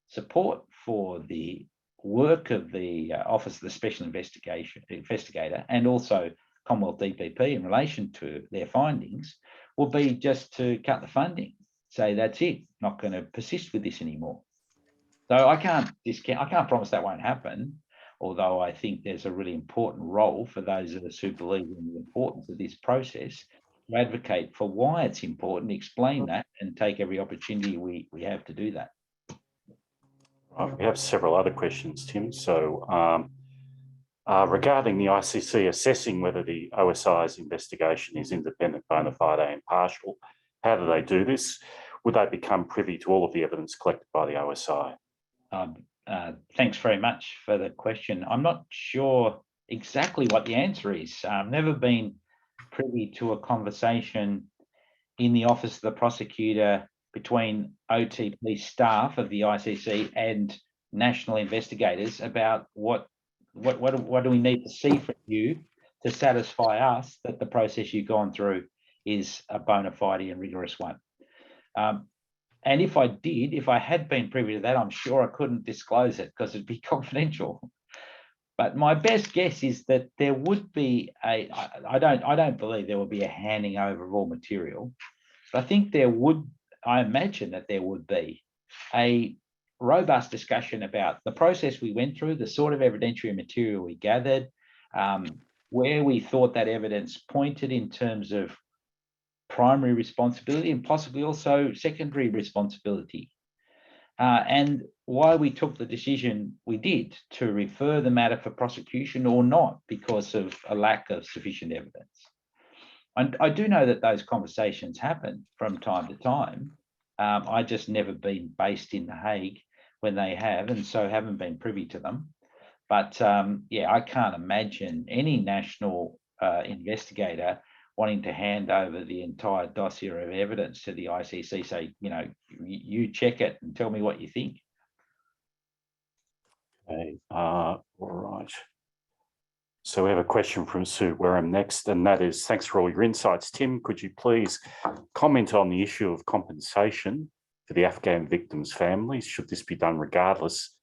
support for the work of the Office of the Special Investigator and also Commonwealth DPP in relation to their findings will be just to cut the funding, say that's it, not going to persist with this anymore. So I can't promise that won't happen, although I think there's a really important role for those of us who believe in the importance of this process to advocate for why it's important, explain that, and take every opportunity we have to do that. Right, we have several other questions, Tim. So regarding the ICC assessing whether the OSI's investigation is independent, bona fide and impartial, how do they do this? Would they become privy to all of the evidence collected by the OSI? Thanks very much for the question. I'm not sure exactly what the answer is. I've never been privy to a conversation in the office of the prosecutor between OTP staff of the ICC and national investigators about what do we need to see from you to satisfy us that the process you've gone through is a bona fide and rigorous one. And if I had been privy to that, I'm sure I couldn't disclose it because it'd be confidential. But my best guess is that there would be I don't believe there would be a handing over of all material, but I think I imagine that there would be a robust discussion about the process we went through, the sort of evidentiary material we gathered, where we thought that evidence pointed in terms of primary responsibility and possibly also secondary responsibility, and why we took the decision we did to refer the matter for prosecution or not because of a lack of sufficient evidence. And I do know that those conversations happen from time to time. I just never been based in The Hague when they have, and so haven't been privy to them. But yeah, I can't imagine any national investigator wanting to hand over the entire dossier of evidence to the ICC, say, you check it and tell me what you think. Okay, all right. So we have a question from Sue Wareham next, and that is, thanks for all your insights. Tim, could you please comment on the issue of compensation for the Afghan victims' families? Should this be done regardless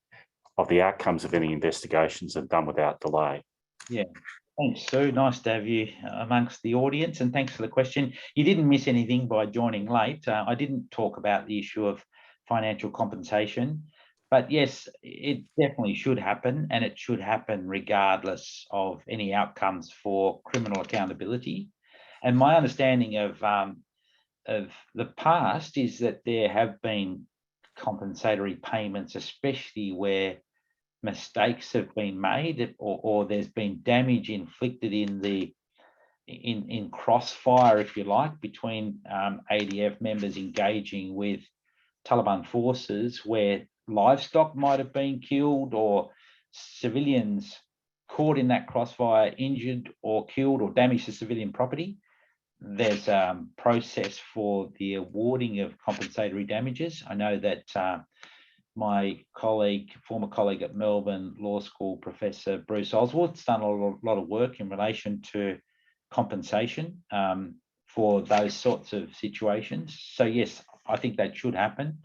of the outcomes of any investigations and done without delay? Yeah. Thanks, Sue. Nice to have you amongst the audience, and thanks for the question. You didn't miss anything by joining late. I didn't talk about the issue of financial compensation, but yes, it definitely should happen, and it should happen regardless of any outcomes for criminal accountability. And my understanding of the past is that there have been compensatory payments, especially where mistakes have been made or there's been damage inflicted in crossfire, if you like, between ADF members engaging with Taliban forces, where livestock might have been killed or civilians caught in that crossfire injured or killed or damaged to civilian property. There's a process for the awarding of compensatory damages. I know that my former colleague at Melbourne Law School, Professor Bruce Oswald's done a lot of work in relation to compensation for those sorts of situations. So yes, I think that should happen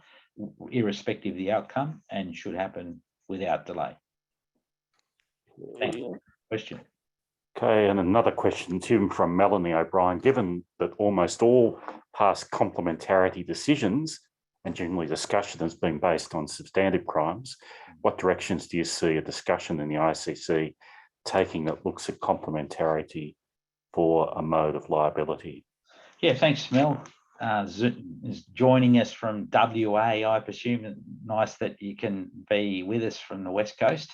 irrespective of the outcome and should happen without delay. Thanks for the question. Okay, and another question, Tim, from Melanie O'Brien. Given that almost all past complementarity decisions and generally discussion has been based on substantive crimes, what directions do you see a discussion in the ICC taking that looks at complementarity for a mode of liability? Yeah, thanks, Mel. Is joining us from WA, I presume. Nice that you can be with us from the West Coast.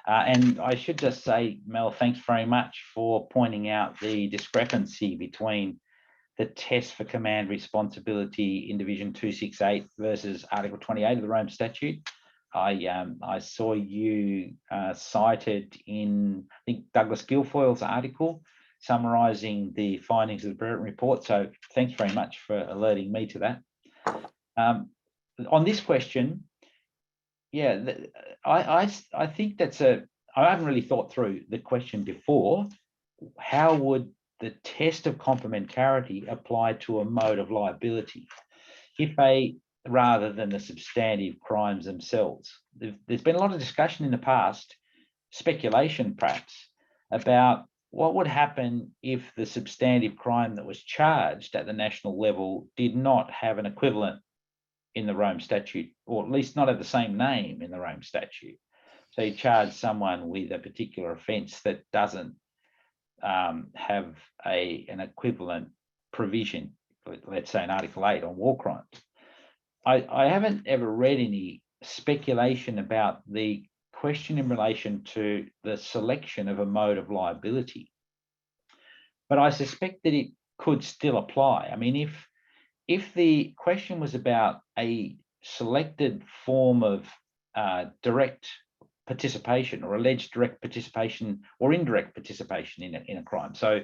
And I should just say, Mel, thanks very much for pointing out the discrepancy between the test for command responsibility in Division 268 versus Article 28 of the Rome Statute. I saw you cited in, I think, Douglas Guilfoyle's article summarising the findings of the Brereton report. So thanks very much for alerting me to that. On this question, yeah, I think that's I haven't really thought through the question before. How would the test of complementarity apply to a mode of liability rather than the substantive crimes themselves? There's been a lot of discussion in the past, speculation perhaps, about what would happen if the substantive crime that was charged at the national level did not have an equivalent in the Rome Statute, or at least not have the same name in the Rome Statute. So you charge someone with a particular offence that doesn't have an equivalent provision, let's say in Article 8 on war crimes. I haven't ever read any speculation about the question in relation to the selection of a mode of liability, but I suspect that it could still apply. I mean, if the question was about a selected form of direct participation or alleged direct participation or indirect participation in a crime, so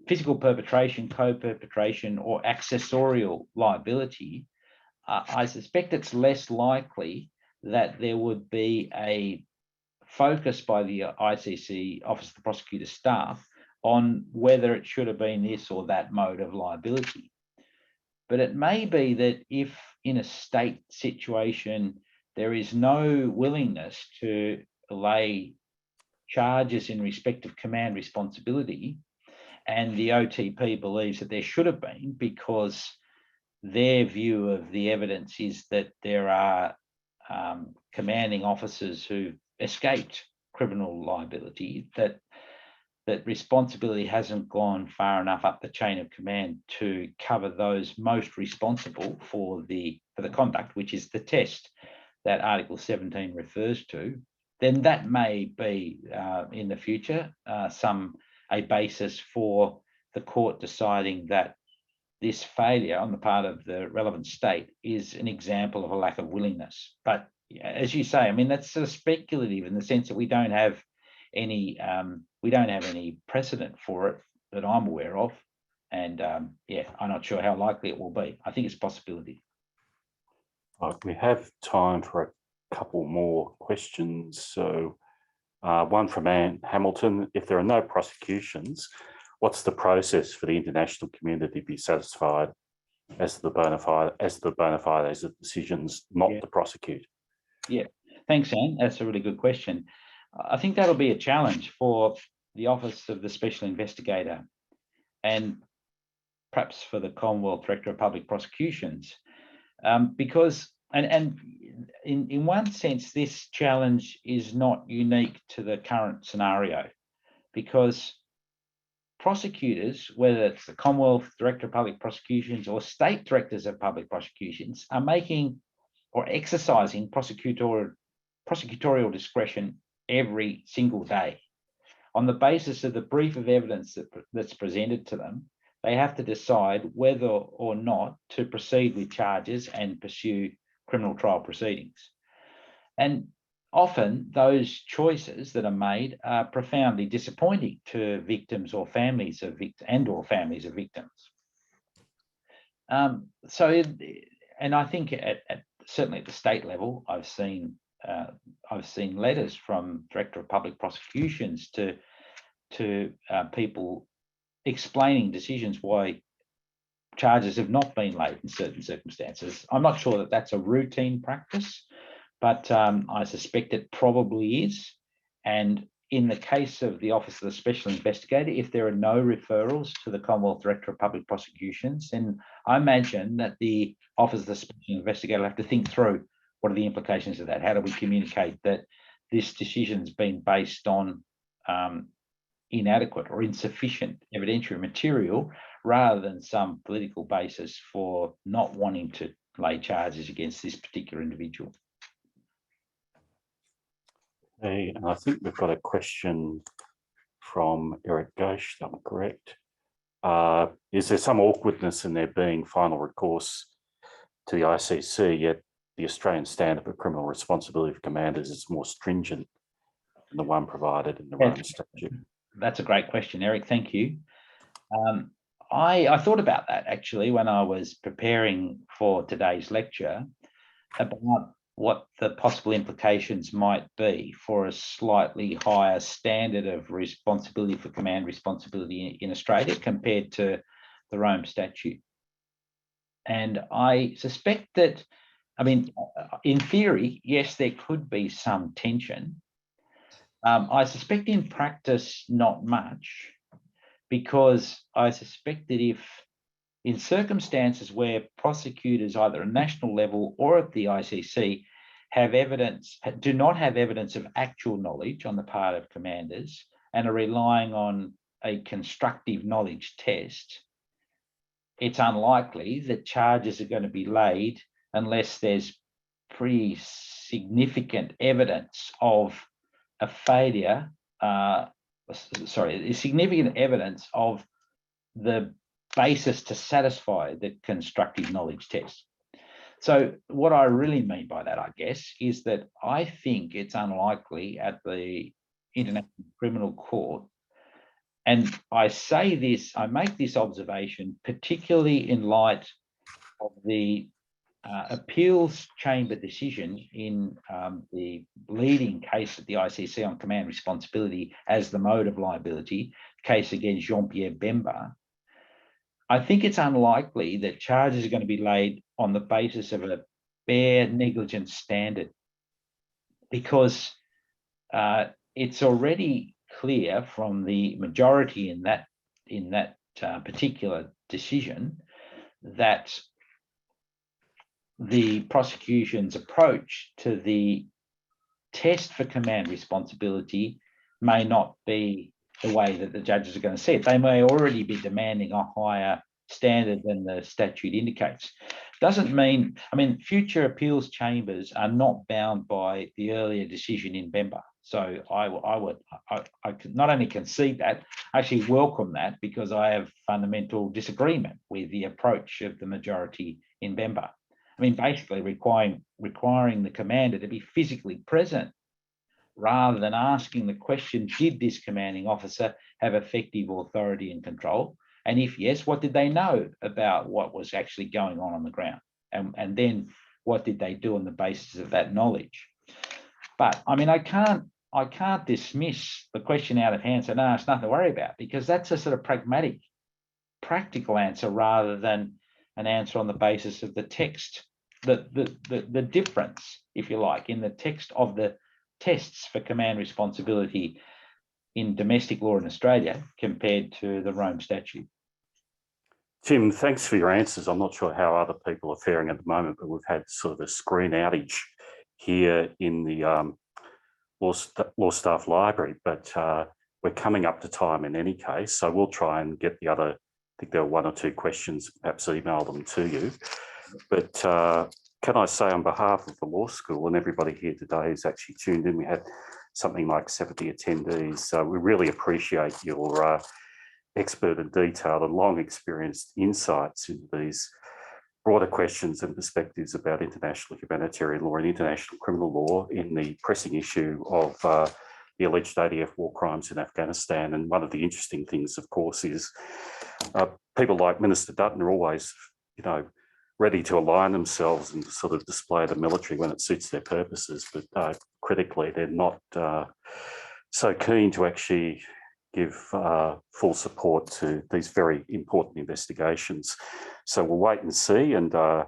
physical perpetration, co-perpetration, or accessorial liability, I suspect it's less likely that there would be a focus by the ICC Office of the Prosecutor staff on whether it should have been this or that mode of liability. But it may be that if in a state situation there is no willingness to lay charges in respect of command responsibility, and the OTP believes that there should have been because their view of the evidence is that there are commanding officers who escaped criminal liability, that responsibility hasn't gone far enough up the chain of command to cover those most responsible for the conduct, which is the test that Article 17 refers to, then that may be in the future a basis for the court deciding that this failure on the part of the relevant state is an example of a lack of willingness. But as you say, I mean, that's sort of speculative in the sense that we don't have any precedent for it that I'm aware of. And yeah, I'm not sure how likely it will be. I think it's a possibility. We have time for a couple more questions. So one from Anne Hamilton: if there are no prosecutions, what's the process for the international community to be satisfied as the bona fide as the decisions not to prosecute? Yeah, thanks, Anne. That's a really good question. I think that'll be a challenge for the Office of the Special Investigator and perhaps for the Commonwealth Director of Public Prosecutions, because, and in one sense, this challenge is not unique to the current scenario, because prosecutors, whether it's the Commonwealth Director of Public Prosecutions or state directors of public prosecutions, are making or exercising prosecutorial discretion every single day. On the basis of the brief of evidence that's presented to them, they have to decide whether or not to proceed with charges and pursue criminal trial proceedings. And often those choices that are made are profoundly disappointing to victims or families of families of victims. And I think certainly at the state level, I've seen letters from Director of Public Prosecutions to people explaining decisions why charges have not been laid in certain circumstances. I'm not sure that that's a routine practice, but I suspect it probably is. And in the case of the Office of the Special Investigator, if there are no referrals to the Commonwealth Director of Public Prosecutions, then I imagine that the Office of the Special Investigator will have to think through what are the implications of that. How do we communicate that this decision has been based on inadequate or insufficient evidentiary material rather than some political basis for not wanting to lay charges against this particular individual? Okay, and I think we've got a question from Eric Ghosh, if I'm correct. Is there some awkwardness in there being final recourse to the ICC, yet the Australian standard for criminal responsibility for commanders is more stringent than the one provided in the Rome Statute? That's a great question, Eric. Thank you. I thought about that actually when I was preparing for today's lecture about what the possible implications might be for a slightly higher standard of responsibility for command responsibility in Australia compared to the Rome Statute. And I suspect that, I mean, in theory, yes, there could be some tension. I suspect in practice, not much, because I suspect that if in circumstances where prosecutors, either at a national level or at the ICC, do not have evidence of actual knowledge on the part of commanders and are relying on a constructive knowledge test, it's unlikely that charges are going to be laid unless there's pretty significant evidence of a failure, significant evidence of the basis to satisfy the constructive knowledge test. So what I really mean by that, I guess, is that I think it's unlikely at the International Criminal Court And I say this, I make this observation, particularly in light of the appeals chamber decision in the leading case at the ICC on command responsibility as the mode of liability, case against Jean-Pierre Bemba. I think it's unlikely that charges are going to be laid on the basis of a bare negligence standard, because it's already clear from the majority in that particular decision that the prosecution's approach to the test for command responsibility may not be the way that the judges are going to see it. They may already be demanding a higher standard than the statute indicates. Doesn't mean, I mean, future appeals chambers are not bound by the earlier decision in Bemba. So I could not only concede that, I actually welcome that, because I have fundamental disagreement with the approach of the majority in Bemba. I mean, basically requiring the commander to be physically present rather than asking the question, did this commanding officer have effective authority and control? And if yes, what did they know about what was actually going on the ground? And then what did they do on the basis of that knowledge? But I mean, I can't dismiss the question out of hand and say, no, it's nothing to worry about, because that's a sort of pragmatic, practical answer rather than an answer on the basis of the text, the difference, if you like, in the text of the tests for command responsibility in domestic law in Australia compared to the Rome Statute. Tim, thanks for your answers. I'm not sure how other people are faring at the moment, but we've had sort of a screen outage here in the law staff library, but we're coming up to time in any case, so we'll try and get the other, I think there are one or two questions, perhaps email them to you. But can I say on behalf of the law school and everybody here today who's actually tuned in, we had something like 70 attendees, so we really appreciate your expert and detailed and long experienced insights into these broader questions and perspectives about international humanitarian law and international criminal law in the pressing issue of the alleged ADF war crimes in Afghanistan. And one of the interesting things, of course, is people like Minister Dutton are always, you know, ready to align themselves and sort of display the military when it suits their purposes, but critically, they're not so keen to actually give full support to these very important investigations. So we'll wait and see and how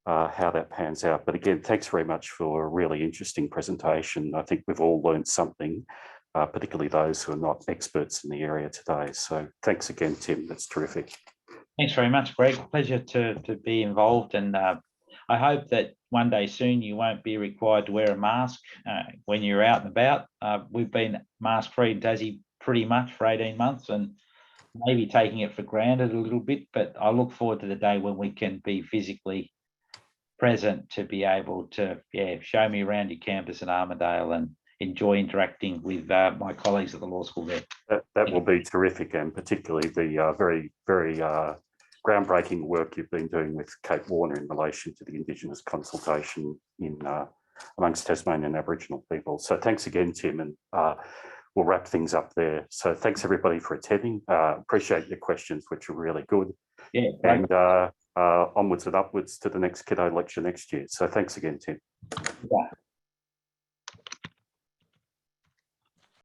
that pans out. But again, thanks very much for a really interesting presentation. I think we've all learned something, particularly those who are not experts in the area today. So thanks again, Tim. That's terrific. Thanks very much, Greg. Pleasure to be involved, and I hope that one day soon you won't be required to wear a mask when you're out and about. We've been mask-free in Tassie pretty much for 18 months and maybe taking it for granted a little bit, but I look forward to the day when we can be physically present to be able to, show me around your campus in Armidale and enjoy interacting with my colleagues at the law school there. That will be terrific, and particularly the very, very groundbreaking work you've been doing with Kate Warner in relation to the Indigenous consultation in amongst Tasmanian Aboriginal people. So thanks again, Tim, and we'll wrap things up there. So thanks everybody for attending. Appreciate your questions, which are really good. Yeah, and onwards and upwards to the next Kitto lecture next year. So thanks again, Tim. Yeah.